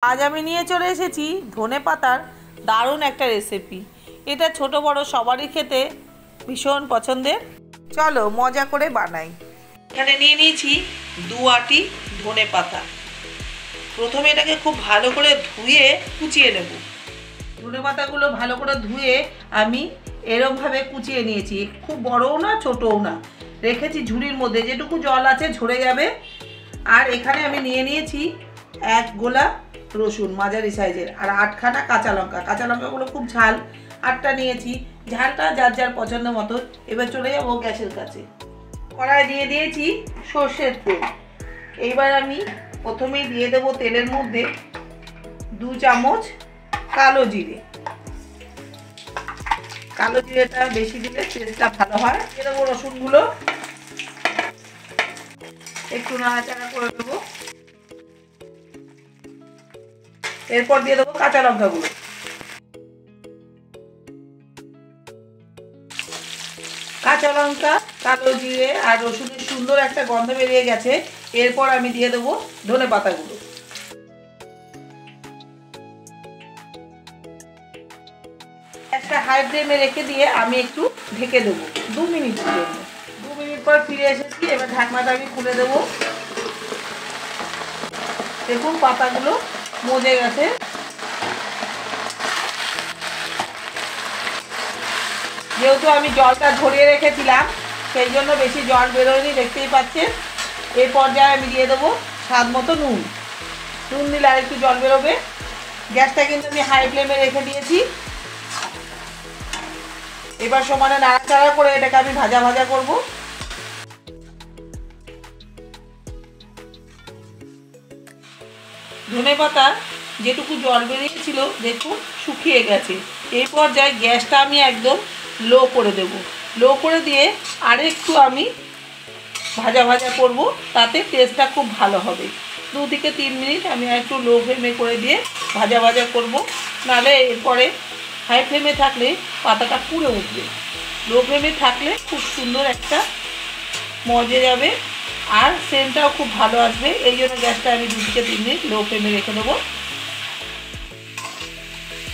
আজ আমি নিয়ে চলে এসেছি ধনেপাতার দারুণ একটা রেসিপি। এটা ছোট বড় সবারই খেতে ভীষণ পছন্দের। চলো মজা করে বানাই। এখানে নিয়ে নিয়েছি 2 আঁটি ধনেপাতা। প্রথমে এটাকে খুব ভালো করে ধুয়ে কুচিয়ে নেব। ধনেপাতাগুলো ভালো করে ধুয়ে আমি এরমভাবে কুচিয়ে নিয়েছি, খুব বড়ও না ছোটও না। রেখেছি ঝুড়ির মধ্যে, যেটুকু জল আছে ঝরে যাবে। আর এখানে আমি নিয়ে নিয়েছি 1 গোলা রসুন মাঝারি সাইজের, আর 8খানা কাঁচা লঙ্কা। কাঁচা লঙ্কাগুলো খুব ঝাল, 8টা নিয়েছি। ঝালটা যার যার পছন্দ মতো। এবার চলে যাবো গ্যাসের কাছে। কড়াই দিয়ে দিয়েছি সর্ষের তেল। এইবার আমি প্রথমেই দিয়ে দেবো তেলের মধ্যে 2 চামচ কালো জিরে। কালো জিরেটা বেশি দিলে টেস্টটা ভালো হয়। দিয়ে দেবো রসুনগুলো, একটু নাড়াচাড়া করে দেবো। এরপর দিয়ে দেবো কাঁচা লঙ্কাগুলো। কাঁচা লঙ্কা, কালো জিরে আর রসুনের সুন্দর একটা গন্ধ বেরিয়ে গেছে। এরপর আমি দিয়ে দেবো ধনেপাতাগুলো। একটা হাই ফ্লেমে রেখে দিয়ে আমি একটু ঢেকে দেবো 2 মিনিটের জন্য। 2 মিনিট পর ফিরে এসেছি। এবার ঢাকনাটা আমি খুলে দেবো। দেখুন পাতাগুলো মজে গেছে। যেহেতু আমি জলটা ঝরিয়ে রেখেছিলাম, সেই জন্য বেশি জল বেরোয়নি, দেখতেই পাচ্ছেন। এই পর্যায়ে আমি দিয়ে দেবো স্বাদ মতো নুন। নুন দিলে আর একটু জল বেরোবে। গ্যাসটা কিন্তু আমি হাই ফ্লেমে রেখে দিয়েছি। এবার সমানে নাড়াচাড়া করে এটাকে আমি ভাজা ভাজা করব। ধনেপাতা যেটুকু জল বেরিয়েছিল দেখুন শুকিয়ে গেছে। এই পর্যায়ে গ্যাসটা আমি একদম লো করে দেব। লো করে দিয়ে আরেকটু আমি ভাজা ভাজা করব, তাতে টেস্টটা খুব ভালো হবে। 2 থেকে 3 মিনিট আমি একটু লো ফ্লেমে করে দিয়ে ভাজা ভাজা করব। নাহলে এরপরে হাই ফ্লেমে থাকলে পাতাটা পুড়ে উঠবে। লো ফ্লেমে থাকলে খুব সুন্দর একটা মজে যাবে, আর সেন্টটাও খুব ভালো আসবে। এই জন্য গ্যাসটা আমি 2 থেকে 3 মিনিট লো ফ্লেমে রেখে দেবো।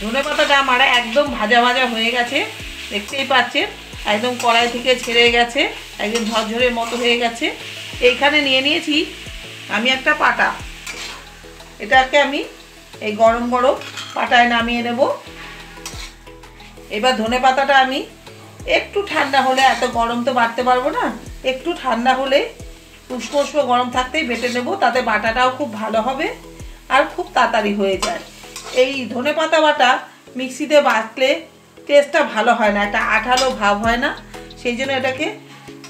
ধনেপাতাটা আমার একদম ভাজা ভাজা হয়ে গেছে, দেখতেই পাচ্ছেন। একদম কড়াই থেকে ছেড়ে গেছে, একদম ঝরঝরের মতো হয়ে গেছে। এইখানে নিয়ে নিয়েছি আমি একটা পাটা। এটাকে আমি এই গরম গরম পাটায় নামিয়ে নেব। এবার ধনেপাতাটা আমি একটু ঠান্ডা হলে, এত গরম তো বাটতে পারবো না, একটু ঠান্ডা হলে উষ্ণ উষ্ণ গরম থাকতেই বেটে নেব। তাতে বাটাটাও খুব ভালো হবে আর খুব তাড়াতাড়ি হয়ে যায়। এই ধনেপাতা বাটা মিক্সিতে বাটলে টেস্টটা ভালো হয় না, একটা আঠালো ভাব হয় না। সেই জন্য এটাকে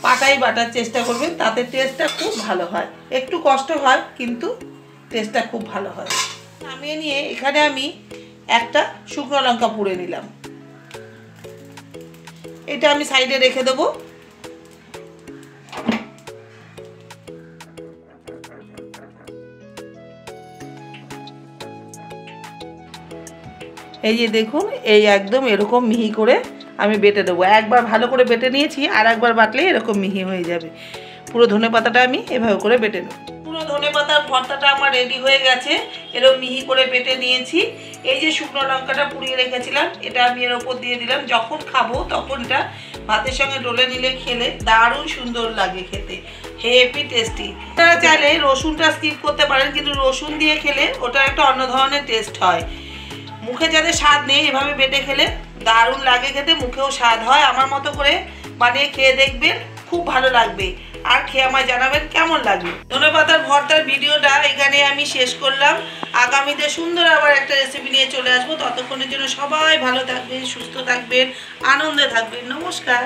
পাটাই বাটার চেষ্টা করবেন, তাতে টেস্টটা খুব ভালো হয়। একটু কষ্ট হয় কিন্তু টেস্টটা খুব ভালো হয়। নামিয়ে নিয়ে এখানে আমি একটা শুকনো লঙ্কা পুড়ে নিলাম। এটা আমি সাইডে রেখে দেবো। এই যে দেখুন, এই একদম এরকম মিহি করে আমি বেটে দেবো। একবার ভালো করে বেটে নিয়েছি, আর একবার বাটলে এরকম মিহি হয়ে যাবে। পুরো ধনেপাতাটা আমি এভাবে করে বেটে নেব। পুরো ধনেপাতার ভর্তাটা আমার রেডি হয়ে গেছে। এরকম মিহি করে বেটে নিয়েছি। এই যে শুকনো লঙ্কাটা পুড়িয়ে রেখেছিলাম, এটা আমি এর ওপর দিয়ে দিলাম। যখন খাবো তখন এটা ভাতের সঙ্গে ডলে নিলে খেলে দারুণ সুন্দর লাগে খেতে, হেভি টেস্টি। আপনারা চাইলে রসুনটা স্কিপ করতে পারেন, কিন্তু রসুন দিয়ে খেলে ওটা একটা অন্য ধরনের টেস্ট হয়। মুখে যাদের স্বাদ নেই, এভাবে বেটে খেলে দারুণ লাগে খেতে, মুখেও স্বাদ হয়। আমার মতো করে বানিয়ে খেয়ে দেখবেন, খুব ভালো লাগবে। আর খেয়ে আমায় জানাবেন কেমন লাগবে। ধনেপাতার ভর্তার ভিডিওটা এখানে আমি শেষ করলাম। আগামীতে সুন্দর আবার একটা রেসিপি নিয়ে চলে আসবো। ততক্ষণের জন্য সবাই ভালো থাকবেন, সুস্থ থাকবেন, আনন্দে থাকবেন। নমস্কার।